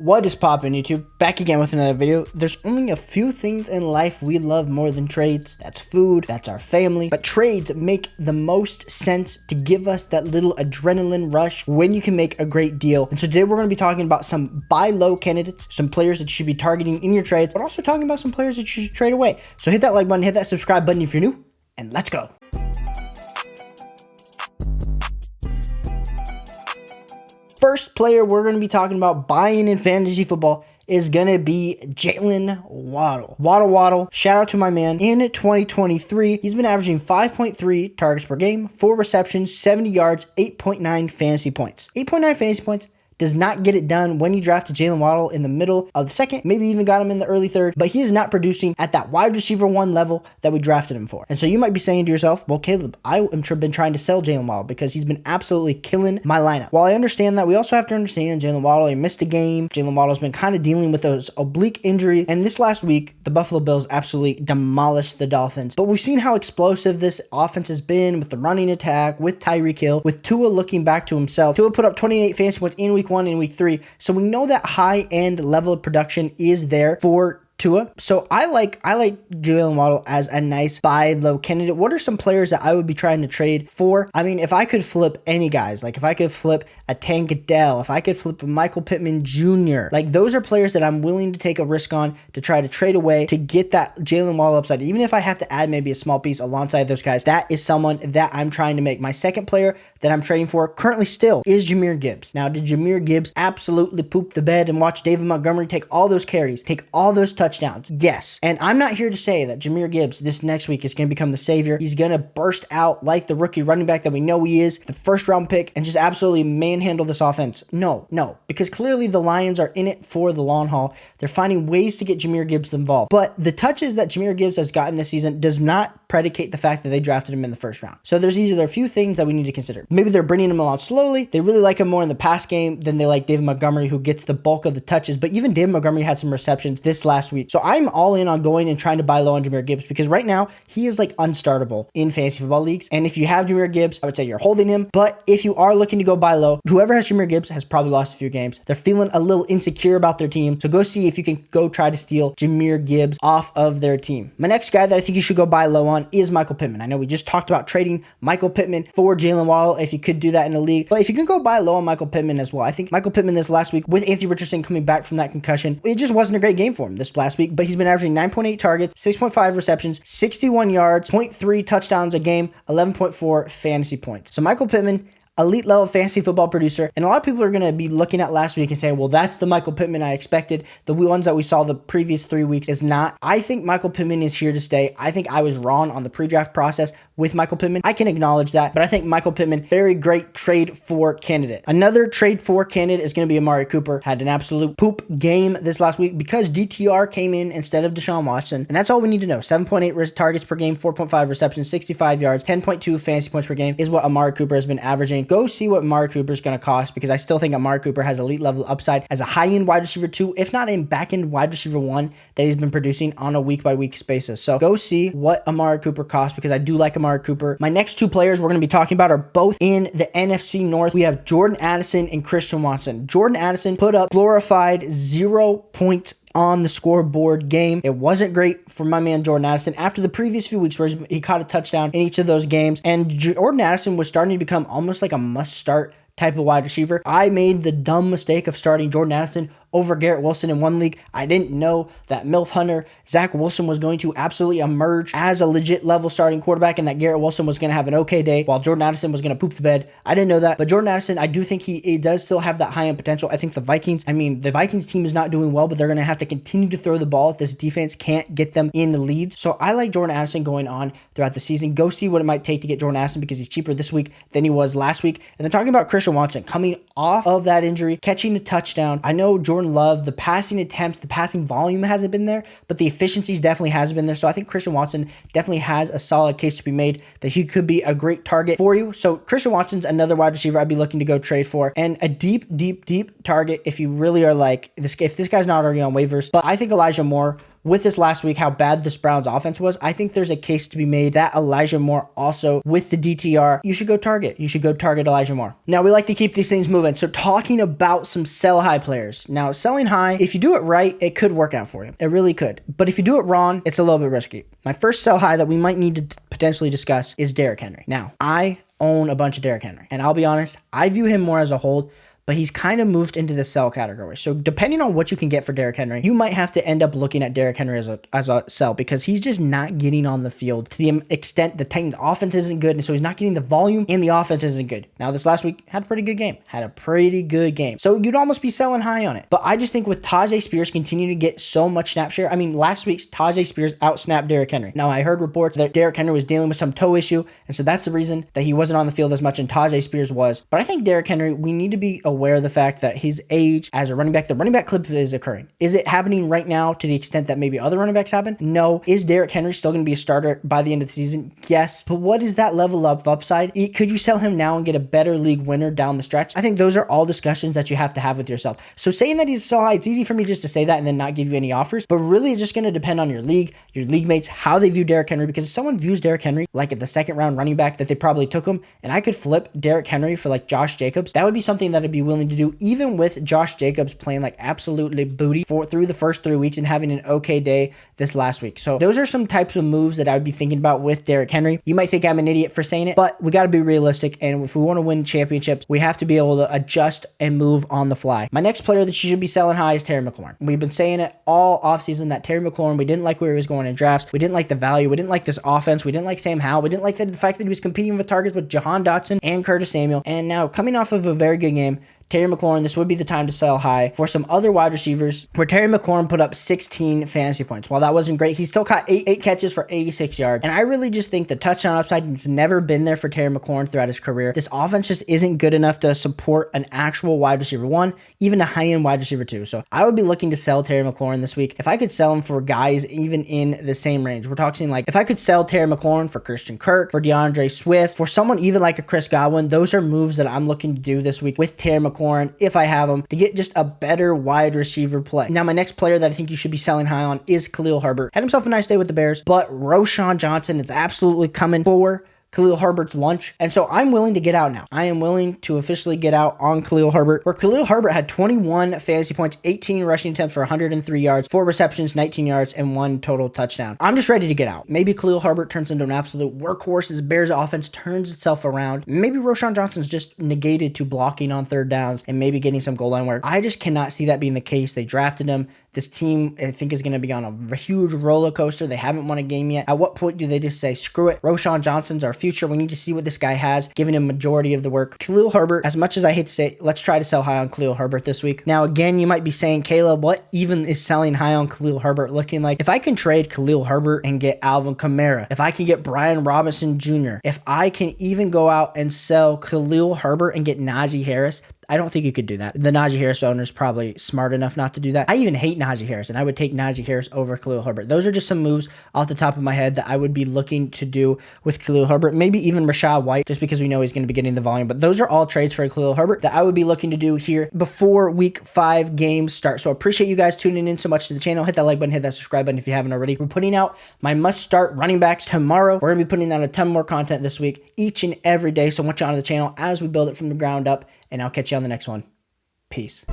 What is poppin' YouTube? Back again with another video. There's only a few things in life we love more than trades. That's food, that's our family. But trades make the most sense to give us that little adrenaline rush when you can make a great deal. And so today we're going to be talking about some buy low candidates, some players that you should be targeting in your trades, but also talking about some players that you should trade away. So hit that like button, hit that subscribe button if you're new, and let's go. First player we're going to be talking about buying in fantasy football is going to be Jaylen Waddle. Waddle. Shout out to my man. In 2023, he's been averaging 5.3 targets per game, 4 receptions, 70 yards, 8.9 fantasy points. 8.9 fantasy points does not get it done when you drafted Jaylen Waddle in the middle of the second, maybe even got him in the early third, but he is not producing at that wide receiver 1 level that we drafted him for. And so you might be saying to yourself, well, Caleb, I have been trying to sell Jaylen Waddle because he's been absolutely killing my lineup. While I understand that, we also have to understand Jaylen Waddle, he missed a game. Jaylen Waddle's been kind of dealing with those oblique injuries. And this last week, the Buffalo Bills absolutely demolished the Dolphins. But we've seen how explosive this offense has been with the running attack, with Tyreek Hill, with Tua looking back to himself. Tua put up 28 fantasy points in week 1 and week 3. So we know that high-end level of production is there for Tua. So I like Jaylen Waddle as a nice buy low candidate. What are some players that I would be trying to trade for? I mean, if I could flip any guys, like if I could flip a Tank Dell, if I could flip a Michael Pittman Jr., like those are players that I'm willing to take a risk on to try to trade away to get that Jaylen Waddle upside. Even if I have to add maybe a small piece alongside those guys, that is someone that I'm trying to make. My second player that I'm trading for currently still is Jahmyr Gibbs. Now, did Jahmyr Gibbs absolutely poop the bed and watch David Montgomery take all those carries, take all those touchdowns? Yes. And I'm not here to say that Jahmyr Gibbs this next week is going to become the savior. He's going to burst out like the rookie running back that we know he is, the first round pick, and just absolutely manhandle this offense. No, because clearly the Lions are in it for the long haul. They're finding ways to get Jahmyr Gibbs involved. But the touches that Jahmyr Gibbs has gotten this season does not predicate the fact that they drafted him in the first round. So there's either a few things that we need to consider. Maybe they're bringing him along slowly. They really like him more in the pass game than they like David Montgomery, who gets the bulk of the touches. But even David Montgomery had some receptions this last week. So I'm all in on going and trying to buy low on Jahmyr Gibbs because right now he is like unstartable in fantasy football leagues. And if you have Jahmyr Gibbs, I would say you're holding him. But if you are looking to go buy low, whoever has Jahmyr Gibbs has probably lost a few games. They're feeling a little insecure about their team. So go see if you can go try to steal Jahmyr Gibbs off of their team. My next guy that I think you should go buy low on is Michael Pittman. I know we just talked about trading Michael Pittman for Jaylen Waddle if you could do that in a league. But if you can go buy low on Michael Pittman as well, I think Michael Pittman this last week with Anthony Richardson coming back from that concussion, it just wasn't a great game for him this last week, but he's been averaging 9.8 targets, 6.5 receptions, 61 yards, 0.3 touchdowns a game, 11.4 fantasy points. So Michael Pittman, elite level fantasy football producer. And a lot of people are going to be looking at last week and saying, well, that's the Michael Pittman I expected. The ones that we saw the previous 3 weeks is not. I think Michael Pittman is here to stay. I think I was wrong on the pre-draft process with Michael Pittman. I can acknowledge that, but I think Michael Pittman, very great trade for candidate. Another trade for candidate is going to be Amari Cooper. Had an absolute poop game this last week because DTR came in instead of Deshaun Watson. And that's all we need to know. 7.8 targets per game, 4.5 receptions, 65 yards, 10.2 fantasy points per game is what Amari Cooper has been averaging. Go see what Amari Cooper is going to cost because I still think Amari Cooper has elite level upside as a high-end wide receiver 2, if not in back-end wide receiver 1 that he's been producing on a week-by-week basis. So go see what Amari Cooper costs because I do like Amari Cooper. My next 2 players we're going to be talking about are both in the NFC North. We have Jordan Addison and Christian Watson. Jordan Addison put up glorified 0 points on the scoreboard game. It wasn't great for my man Jordan Addison after the previous few weeks where he caught a touchdown in each of those games. And Jordan Addison was starting to become almost like a must-start type of wide receiver. I made the dumb mistake of starting Jordan Addison over Garrett Wilson in one league. I didn't know that MILF Hunter, Zach Wilson was going to absolutely emerge as a legit level starting quarterback and that Garrett Wilson was going to have an okay day while Jordan Addison was going to poop the bed. I didn't know that, but Jordan Addison, I do think he does still have that high-end potential. I think the Vikings team is not doing well, but they're going to have to continue to throw the ball if this defense can't get them in the leads. So I like Jordan Addison going on throughout the season. Go see what it might take to get Jordan Addison because he's cheaper this week than he was last week. And then talking about Christian Watson coming off of that injury, catching a touchdown. I know Jordan Love, the passing attempts, the passing volume hasn't been there, but the efficiencies definitely has been there. So I think Christian Watson definitely has a solid case to be made that he could be a great target for you. So Christian Watson's another wide receiver I'd be looking to go trade for, and a deep target if you really are like this. If this guy's not already on waivers, but I think Elijah Moore with this last week, how bad this Browns offense was, I think there's a case to be made that Elijah Moore also with the DTR, you should go target. You should go target Elijah Moore. Now, we like to keep these things moving. So talking about some sell high players. Now, selling high, if you do it right, it could work out for you. It really could. But if you do it wrong, it's a little bit risky. My first sell high that we might need to potentially discuss is Derrick Henry. Now, I own a bunch of Derrick Henry, and I'll be honest, I view him more as a hold, but he's kind of moved into the sell category. So depending on what you can get for Derrick Henry, you might have to end up looking at Derrick Henry as a sell, because he's just not getting on the field to the extent the Titans offense isn't good. And so he's not getting the volume and the offense isn't good. Now, this last week had a pretty good game. So you'd almost be selling high on it. But I just think with Tyjae Spears continuing to get so much snap share, I mean, last week's Tyjae Spears outsnapped Derrick Henry. Now, I heard reports that Derrick Henry was dealing with some toe issue. And so that's the reason that he wasn't on the field as much and Tyjae Spears was. But I think Derrick Henry, we need to be aware of the fact that his age as a running back, the running back clip is occurring. Is it happening right now to the extent that maybe other running backs happen? No. Is Derrick Henry still going to be a starter by the end of the season? Yes. But what is that level of upside? Could you sell him now and get a better league winner down the stretch? I think those are all discussions that you have to have with yourself. So saying that he's so high, it's easy for me just to say that and then not give you any offers. But really, it's just going to depend on your league mates, how they view Derrick Henry. Because if someone views Derrick Henry like at the second round running back, that they probably took him, and I could flip Derrick Henry for like Josh Jacobs, that would be something that I'd be willing to do, even with Josh Jacobs playing like absolutely booty through the first 3 weeks and having an okay day this last week. So those are some types of moves that I would be thinking about with Derrick Henry. You might think I'm an idiot for saying it, but we got to be realistic. And if we want to win championships, we have to be able to adjust and move on the fly. My next player that you should be selling high is Terry McLaurin. We've been saying it all offseason that Terry McLaurin, we didn't like where he was going in drafts. We didn't like the value. We didn't like this offense. We didn't like Sam Howell. We didn't like the fact that he was competing with targets with Jahan Dotson and Curtis Samuel. And now coming off of a very good game, Terry McLaurin, this would be the time to sell high for some other wide receivers, where Terry McLaurin put up 16 fantasy points. While that wasn't great, he still caught eight catches for 86 yards. And I really just think the touchdown upside has never been there for Terry McLaurin throughout his career. This offense just isn't good enough to support an actual wide receiver 1, even a high-end wide receiver 2. So I would be looking to sell Terry McLaurin this week. If I could sell him for guys even in the same range, we're talking like if I could sell Terry McLaurin for Christian Kirk, for DeAndre Swift, for someone even like a Chris Godwin, those are moves that I'm looking to do this week with Terry McLaurin, if I have him, to get just a better wide receiver play. Now, my next player that I think you should be selling high on is Khalil Herbert. Had himself a nice day with the Bears, but Roschon Johnson is absolutely coming for Khalil Herbert's lunch. And so I'm willing to get out now. I am willing to officially get out on Khalil Herbert, where Khalil Herbert had 21 fantasy points, 18 rushing attempts for 103 yards, 4 receptions, 19 yards, and 1 total touchdown. I'm just ready to get out. Maybe Khalil Herbert turns into an absolute workhorse as Bears offense turns itself around. Maybe Roschon Johnson's just negated to blocking on third downs and maybe getting some goal line work. I just cannot see that being the case. They drafted him. This team, I think, is going to be on a huge roller coaster. They haven't won a game yet. At what point do they just say, screw it, Roschon Johnson's our future. We need to see what this guy has, giving him majority of the work. Khalil Herbert, as much as I hate to say it, let's try to sell high on Khalil Herbert this week. Now, again, you might be saying, Caleb, what even is selling high on Khalil Herbert looking like? If I can trade Khalil Herbert and get Alvin Kamara, if I can get Brian Robinson Jr., if I can even go out and sell Khalil Herbert and get Najee Harris, I don't think you could do that. The Najee Harris owner is probably smart enough not to do that. I even hate Najee Harris, and I would take Najee Harris over Khalil Herbert. Those are just some moves off the top of my head that I would be looking to do with Khalil Herbert. Maybe even Rachaad White, just because we know he's going to be getting the volume. But those are all trades for Khalil Herbert that I would be looking to do here before week 5 games start. So I appreciate you guys tuning in so much to the channel. Hit that like button, hit that subscribe button if you haven't already. We're putting out my must-start running backs tomorrow. We're going to be putting out a ton more content this week, each and every day. So watch out on the channel as we build it from the ground up, and I'll catch you on the next one. Peace.